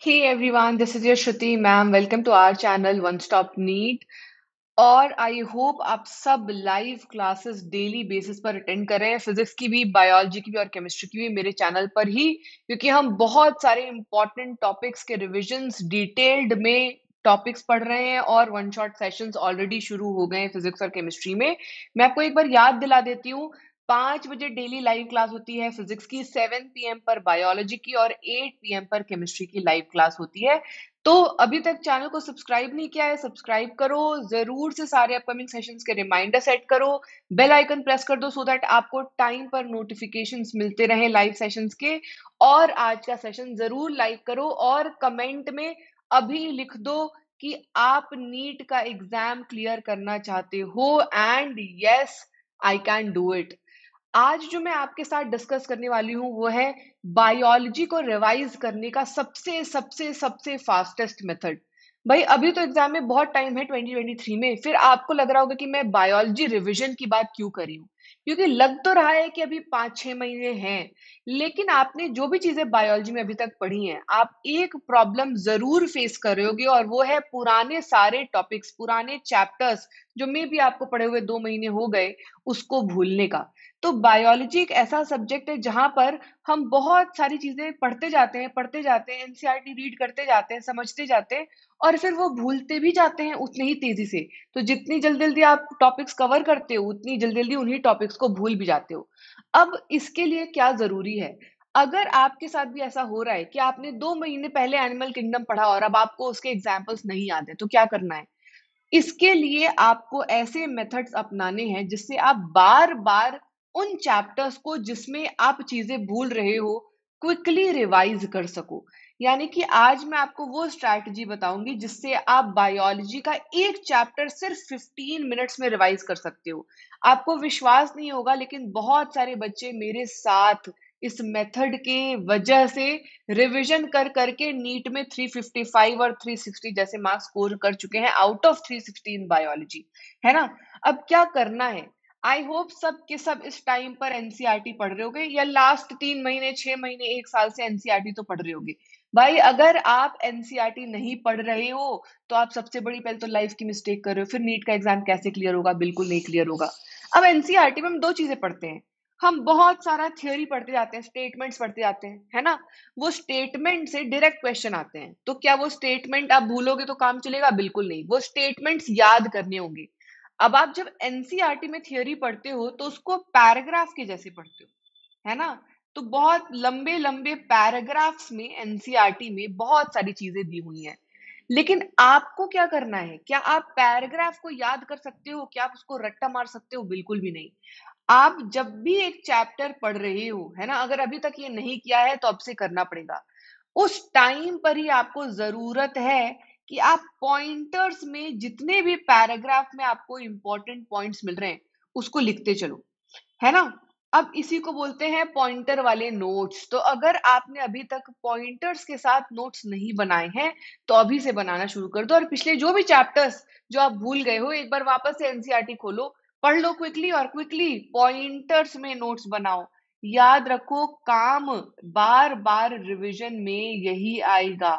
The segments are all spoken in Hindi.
Hey everyone, this is your Shruti ma'am. Welcome to our channel One Stop Neat. और आई होप आप सब लाइव क्लासेस डेली बेसिस पर अटेंड कर रहे हैं, फिजिक्स की भी, बायोलॉजी की भी और केमिस्ट्री की भी, मेरे चैनल पर ही, क्योंकि हम बहुत सारे इंपॉर्टेंट टॉपिक्स के रिविजन्स डिटेल्ड में टॉपिक्स पढ़ रहे हैं और वन शॉट सेशंस ऑलरेडी शुरू हो गए हैं फिजिक्स और केमिस्ट्री में। मैं आपको एक बार याद दिला देती हूँ, 5 बजे डेली लाइव क्लास होती है फिजिक्स की, 7 PM पर बायोलॉजी की और 8 PM पर केमिस्ट्री की लाइव क्लास होती है। तो अभी तक चैनल को सब्सक्राइब नहीं किया है, सब्सक्राइब करो जरूर से, सारे अपकमिंग सेशंस के रिमाइंडर सेट करो, बेल आइकन प्रेस कर दो सो दैट आपको टाइम पर नोटिफिकेशंस मिलते रहे लाइव सेशंस के। और आज का सेशन जरूर लाइव करो और कमेंट में अभी लिख दो कि आप नीट का एग्जाम क्लियर करना चाहते हो and yes I can do it. आज जो मैं आपके साथ डिस्कस करने वाली हूँ वो है बायोलॉजी को रिवाइज करने का सबसे सबसे सबसे फास्टेस्ट मेथड। भाई अभी तो एग्जाम में बहुत टाइम है 2023 में, फिर आपको लग रहा होगा कि मैं बायोलॉजी रिवीजन की बात क्यों कर रही हूँ, क्योंकि लग तो रहा है कि अभी 5-6 महीने हैं, लेकिन आपने जो भी चीजें बायोलॉजी में अभी तक पढ़ी हैं, आप एक प्रॉब्लम जरूर फेस कर रहे होगे और वो है पुराने सारे टॉपिक्स, पुराने चैप्टर्स जो मे भी आपको पढ़े हुए 2 महीने हो गए, उसको भूलने का। तो बायोलॉजी एक ऐसा सब्जेक्ट है जहां पर हम बहुत सारी चीजें पढ़ते जाते हैं, एनसीईआरटी रीड करते जाते हैं, समझते जाते हैं और फिर वो भूलते भी जाते हैं उतनी ही तेजी से। तो जितनी जल्दी जल्दी आप टॉपिक्स कवर करते हो, उतनी जल्दी जल्दी उन्हीं टॉपिक्स को भूल भी जाते हो। अब इसके लिए क्या जरूरी है? अगर आपके साथ भी ऐसा हो रहा है कि आपने 2 महीने पहले एनिमल किंगडम पढ़ा और अब आपको उसके एग्जाम्पल्स नहीं याद है, तो क्या करना है? इसके लिए आपको ऐसे मेथड्स अपनाने हैं जिससे आप बार बार उन चैप्टर्स को जिसमें आप चीजें भूल रहे हो क्विकली रिवाइज कर सको। यानी कि आज मैं आपको वो स्ट्रैटेजी बताऊंगी जिससे आप बायोलॉजी का एक चैप्टर सिर्फ 15 मिनट्स में रिवाइज कर सकते हो। आपको विश्वास नहीं होगा, लेकिन बहुत सारे बच्चे मेरे साथ इस मेथड के वजह से रिवीजन कर करके नीट में 355 और 360 जैसे मार्क्स स्कोर कर चुके हैं आउट ऑफ 360 इन बायोलॉजी, है ना? अब क्या करना है? आई होप सब के सब इस टाइम पर एनसीईआरटी पढ़ रहे होगे या लास्ट 3 महीने, 6 महीने, 1 साल से एनसीईआरटी तो पढ़ रहे होगे। भाई अगर आप एनसीईआरटी नहीं पढ़ रहे हो तो आप सबसे बड़ी पहले तो लाइफ की मिस्टेक कर रहे हो, फिर नीट का एग्जाम कैसे क्लियर होगा? बिल्कुल नहीं क्लियर होगा। अब एनसीईआरटी में हम दो चीजें पढ़ते हैं, हम बहुत सारा थ्योरी पढ़ते जाते हैं, स्टेटमेंट्स पढ़ते जाते हैं, है ना? वो स्टेटमेंट से डायरेक्ट क्वेश्चन आते हैं, तो क्या वो स्टेटमेंट आप भूलोगे तो काम चलेगा? बिल्कुल नहीं, वो स्टेटमेंट्स याद करने होंगे। अब आप जब एनसीईआरटी में थ्योरी पढ़ते हो तो उसको पैराग्राफ के जैसे पढ़ते हो, है ना? तो बहुत लंबे लंबे पैराग्राफ्स में एनसीईआरटी में बहुत सारी चीजें दी हुई हैं, लेकिन आपको क्या करना है? क्या आप पैराग्राफ को याद कर सकते हो? क्या आप उसको रट्टा मार सकते हो? बिल्कुल भी नहीं। आप जब भी एक चैप्टर पढ़ रहे हो, है ना, अगर अभी तक ये नहीं किया है तो अब से करना पड़ेगा। उस टाइम पर ही आपको जरूरत है कि आप पॉइंटर्स में जितने भी पैराग्राफ में आपको इंपॉर्टेंट पॉइंट्स मिल रहे हैं उसको लिखते चलो, है ना? अब इसी को बोलते हैं पॉइंटर वाले नोट्स। तो अगर आपने अभी तक पॉइंटर्स के साथ नोट्स नहीं बनाए हैं तो अभी से बनाना शुरू कर दो, और पिछले जो भी चैप्टर्स जो आप भूल गए हो, एक बार वापस से एनसीईआरटी खोलो, पढ़ लो क्विकली और क्विकली पॉइंटर्स में नोट्स बनाओ। याद रखो, काम बार बार रिवीजन में यही आएगा,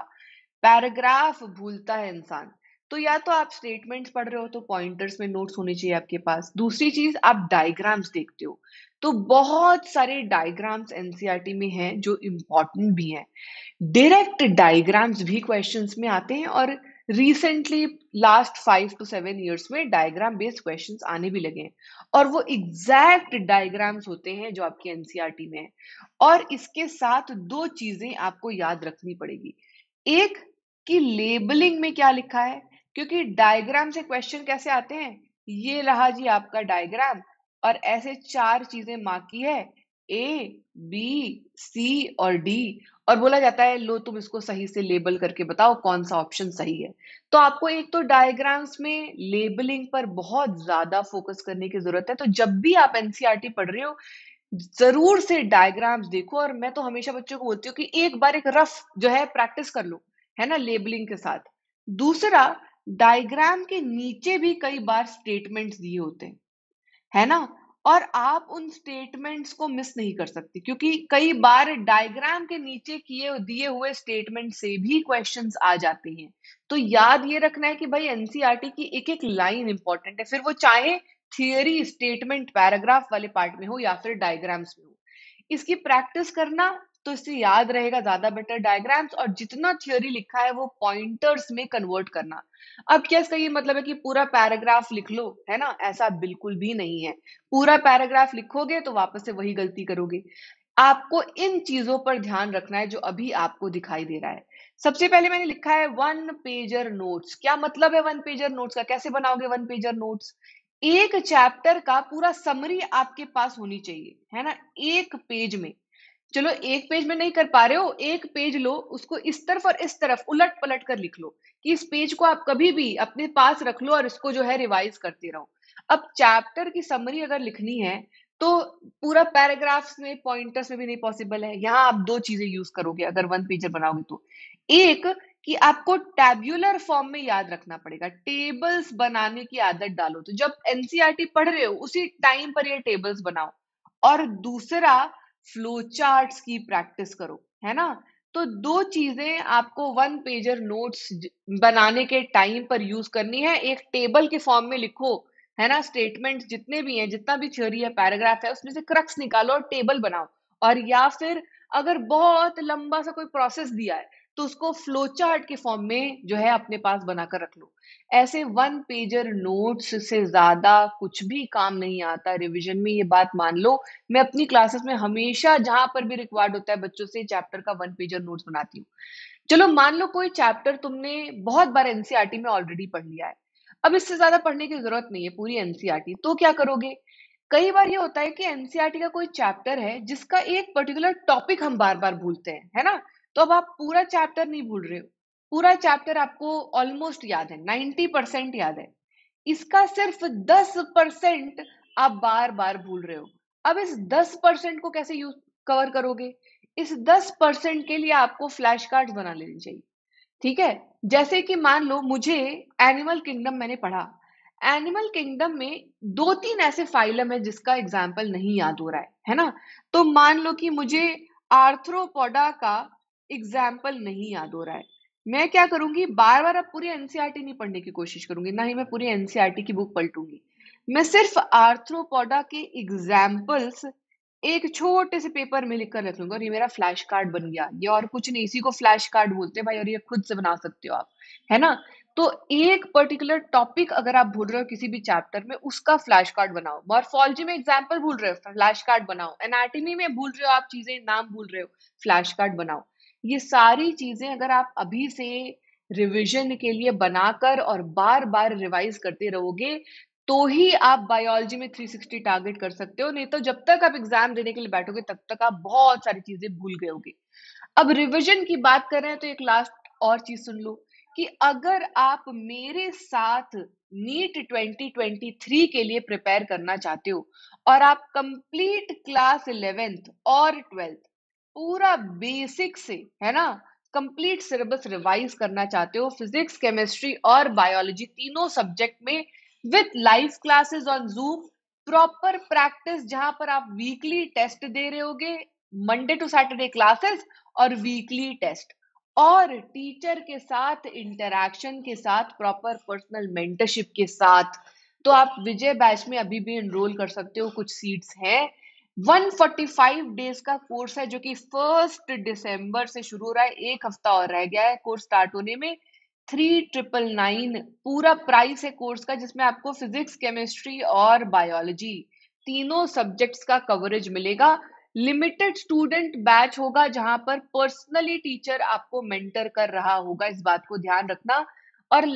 पैराग्राफ भूलता है इंसान। तो या तो आप स्टेटमेंट्स पढ़ रहे हो तो पॉइंटर्स में नोट्स होने चाहिए आपके पास। दूसरी चीज, आप डायग्राम्स देखते हो तो बहुत सारे डायग्राम्स एनसीईआरटी में हैं जो इम्पोर्टेंट भी हैं। डायरेक्ट डायग्राम्स भी क्वेश्चंस में आते हैं और रिसेंटली लास्ट 5 to 7 years में डायग्राम बेस्ड क्वेश्चंस आने भी लगे हैं, और वो एग्जैक्ट डायग्राम्स होते हैं जो आपके एनसीईआरटी में है। और इसके साथ दो चीजें आपको याद रखनी पड़ेगी। एक, कि लेबलिंग में क्या लिखा है, क्योंकि डायग्राम से क्वेश्चन कैसे आते हैं? ये रहा जी आपका डायग्राम, और ऐसे चार चीजें मार्क की है, ए, बी, सी और डी, और बोला जाता है लो तुम इसको सही से लेबल करके बताओ कौन सा ऑप्शन सही है। तो आपको एक तो डायग्राम्स में लेबलिंग पर बहुत ज्यादा फोकस करने की जरूरत है। तो जब भी आप एनसीईआरटी पढ़ रहे हो जरूर से डायग्राम्स देखो, और मैं तो हमेशा बच्चों को बोलती हूँ कि एक बार एक रफ जो है प्रैक्टिस कर लो, है ना, लेबलिंग के साथ। दूसरा, डायग्राम के नीचे भी कई बार स्टेटमेंट्स दिए होते हैं, है ना? और आप उन स्टेटमेंट्स को मिस नहीं कर सकते, क्योंकि कई बार डायग्राम के नीचे किए दिए हुए स्टेटमेंट से भी क्वेश्चंस आ जाते हैं। तो याद ये रखना है कि भाई एनसीईआरटी की एक एक लाइन इंपॉर्टेंट है, फिर वो चाहे थियरी स्टेटमेंट पैराग्राफ वाले पार्ट में हो या फिर डायग्राम्स में हो। इसकी प्रैक्टिस करना, तो इससे याद रहेगा ज्यादा बेटर डायग्राम्स, और जितना थ्योरी लिखा है वो पॉइंटर्स में कन्वर्ट करना। अब क्या इसका ये मतलब है कि पूरा पैराग्राफ लिख लो, है ना? ऐसा बिल्कुल भी नहीं है। पूरा पैराग्राफ लिखोगे तो वापस से वही गलती करोगे। आपको इन चीजों पर ध्यान रखना है जो अभी आपको दिखाई दे रहा है। सबसे पहले मैंने लिखा है वन पेजर नोट्स। क्या मतलब है वन पेजर नोट्स का? कैसे बनाओगे वन पेजर नोट्स? एक चैप्टर का पूरा समरी आपके पास होनी चाहिए, है ना? एक पेज में। चलो एक पेज में नहीं कर पा रहे हो, एक पेज लो, उसको इस तरफ और इस तरफ उलट पलट कर लिख लो, कि इस पेज को आप कभी भी अपने पास रख लो और इसको जो है रिवाइज करते रहो। अब चैप्टर की समरी अगर लिखनी है तो पूरा पैराग्राफ्स में पॉइंटर्स में भी नहीं पॉसिबल है। यहाँ आप दो चीजें यूज करोगे अगर वन पेजर बनाओगे तो। एक, कि आपको टैब्यूलर फॉर्म में याद रखना पड़ेगा, टेबल्स बनाने की आदत डालो। तो जब एनसीईआरटी पढ़ रहे हो उसी टाइम पर ये टेबल्स बनाओ। और दूसरा, फ्लो चार्ट्स की प्रैक्टिस करो, है ना? तो दो चीजें आपको वन पेजर नोट्स बनाने के टाइम पर यूज करनी है। एक, टेबल के फॉर्म में लिखो, है ना? स्टेटमेंट जितने भी हैं, जितना भी थ्योरी है, पैराग्राफ है, उसमें से क्रक्स निकालो और टेबल बनाओ। और या फिर अगर बहुत लंबा सा कोई प्रोसेस दिया है तो उसको फ्लो चार्ट के फॉर्म में जो है अपने पास बनाकर रख लो। ऐसे वन पेजर नोट्स से ज्यादा कुछ भी काम नहीं आता रिवीजन में, ये बात मान लो। मैं अपनी क्लासेस में हमेशा जहां पर भी रिक्वायर्ड होता है बच्चों से चैप्टर का वन पेजर नोट्स बनाती हूँ। चलो मान लो कोई चैप्टर तुमने बहुत बार एनसीईआरटी में ऑलरेडी पढ़ लिया है, अब इससे ज्यादा पढ़ने की जरूरत नहीं है पूरी एनसीईआरटी, तो क्या करोगे? कई बार ये होता है कि एनसीईआरटी का कोई चैप्टर है जिसका एक पर्टिकुलर टॉपिक हम बार बार भूलते हैं, है ना? तो अब आप पूरा चैप्टर नहीं भूल रहे हो, पूरा चैप्टर आपको ऑलमोस्ट याद है, 90% याद है, इसका सिर्फ 10% आप बार बार भूल रहे हो। अब इस 10% को कैसे यूज कवर करोगे? इस 10% के लिए आपको फ्लैश कार्ड्स बना लेनी चाहिए। ठीक है? जैसे कि मान लो मुझे एनिमल किंगडम मैंने पढ़ा। एनिमल किंगडम में 2-3 ऐसे फाइलम है जिसका एग्जाम्पल नहीं याद हो रहा है ना? तो मान लो कि मुझे आर्थ्रोपोडा का एग्जाम्पल नहीं याद हो रहा है। मैं क्या करूंगी? बार-बार अब पूरी एनसीईआरटी नहीं पढ़ने की कोशिश करूंगी, ना ही मैं पूरी एनसीईआरटी की बुक पलटूंगी। मैं सिर्फ आर्थ्रोपोडा के एग्जाम्पल्स एक छोटे से पेपर में लिखकर रख लूंगा और ये मेरा फ्लैश कार्ड बन गया। ये और कुछ नहीं, इसी को फ्लैश कार्ड बोलते हैं भाई, और ये खुद से बना सकते हो आप, है ना? तो एक पर्टिकुलर टॉपिक अगर आप भूल रहे हो किसी भी चैप्टर में, उसका फ्लैश कार्ड बनाओ। मॉर्फोलॉजी में एग्जाम्पल भूल रहे हो, फ्लैश कार्ड बनाओ। एनाटॉमी में भूल रहे हो आप चीजें, नाम भूल रहे हो, फ्लैश कार्ड बनाओ। ये सारी चीजें अगर आप अभी से रिवीजन के लिए बनाकर और बार बार रिवाइज करते रहोगे तो ही आप बायोलॉजी में 360 टारगेट कर सकते हो। नहीं तो जब तक आप एग्जाम देने के लिए बैठोगे तब तक आप बहुत सारी चीजें भूल गए होगे। अब रिवीजन की बात कर रहे हैं तो एक लास्ट और चीज सुन लो, कि अगर आप मेरे साथ नीट 2023 के लिए प्रिपेयर करना चाहते हो और आप कंप्लीट क्लास 11th और 12th पूरा बेसिक से, है ना, कंप्लीट सिलेबस रिवाइज करना चाहते हो, फिजिक्स, केमिस्ट्री और बायोलॉजी तीनों सब्जेक्ट में, with live classes on zoom, proper practice जहां पर आप वीकली टेस्ट दे रहे होगे, मंडे टू सैटरडे क्लासेस और वीकली टेस्ट, और टीचर के साथ इंटरैक्शन के साथ, प्रॉपर पर्सनल मेंटरशिप के साथ, तो आप विजय बैच में अभी भी एनरोल कर सकते हो। कुछ सीट्स हैं। 145 डेज का कोर्स है जो कि 1 दिसंबर से शुरू हो रहा है, एक हफ्ता और रह गया है कोर्स स्टार्ट होने में। 3999 पूरा प्राइस है कोर्स का, जिसमें आपको फिजिक्स, केमिस्ट्री और बायोलॉजी तीनों सब्जेक्ट्स का कवरेज मिलेगा। लिमिटेड स्टूडेंट बैच होगा जहां पर पर्सनली टीचर आपको मेंटर कर रहा होगा, इस बात को ध्यान रखना। और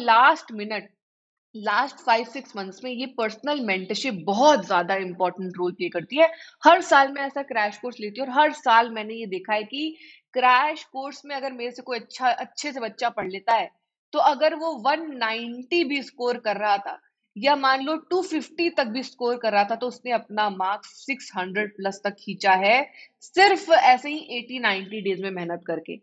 लास्ट 5-6 मंथ्स में ये पर्सनल मेंटरशिप बहुत ज्यादा इंपॉर्टेंट रोल प्ले करती है। हर साल मैं ऐसा क्रैश कोर्स लेती हूँ और हर साल मैंने ये देखा है कि क्रैश कोर्स में अगर मेरे से कोई अच्छे से बच्चा पढ़ लेता है, तो अगर वो 190 भी स्कोर कर रहा था या मान लो 250 तक भी स्कोर कर रहा था, तो उसने अपना मार्क्स 600 प्लस तक खींचा है, सिर्फ ऐसे ही 80-90 डेज में मेहनत करके।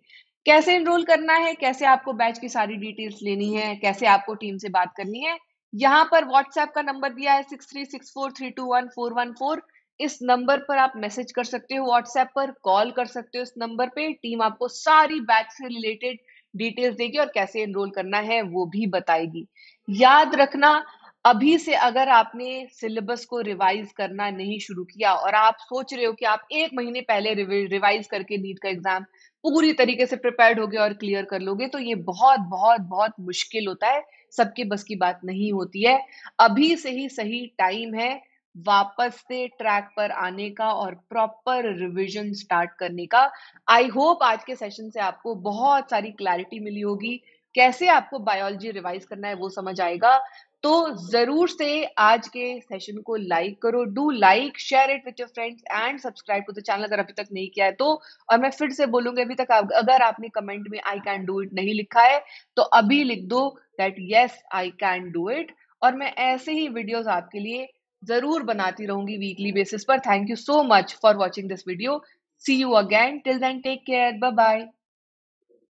कैसे एनरोल करना है, कैसे आपको बैच की सारी डिटेल्स लेनी है, कैसे आपको टीम से बात करनी है, यहाँ पर व्हाट्सएप का नंबर दिया है 6364321414। इस नंबर पर आप मैसेज कर सकते हो, व्हाट्सएप पर कॉल कर सकते हो। इस नंबर पे टीम आपको सारी बैच से रिलेटेड डिटेल्स देगी और कैसे एनरोल करना है वो भी बताएगी। याद रखना, अभी से अगर आपने सिलेबस को रिवाइज करना नहीं शुरू किया और आप सोच रहे हो कि आप 1 महीने पहले रिवाइज करके नीट का एग्जाम पूरी तरीके से प्रिपेयर्ड होगे और क्लियर कर लोगे, तो ये बहुत बहुत बहुत मुश्किल होता है, सबके बस की बात नहीं होती है। अभी से ही सही टाइम है वापस से ट्रैक पर आने का और प्रॉपर रिवीजन स्टार्ट करने का। आई होप आज के सेशन से आपको बहुत सारी क्लैरिटी मिली होगी, कैसे आपको बायोलॉजी रिवाइज करना है वो समझ आएगा। तो जरूर से आज के सेशन को लाइक करो, do like, share it with your friends and subscribe to the channel अगर अभी तक नहीं किया है तो। और मैं फिर से बोलूंगी, अभी तक अगर आपने कमेंट में आई कैन डू इट नहीं लिखा है तो अभी लिख दो that yes I can do it. और मैं ऐसे ही वीडियोस आपके लिए जरूर बनाती रहूंगी वीकली बेसिस पर। Thank you so much for watching this video. See you again, till then take care, bye bye.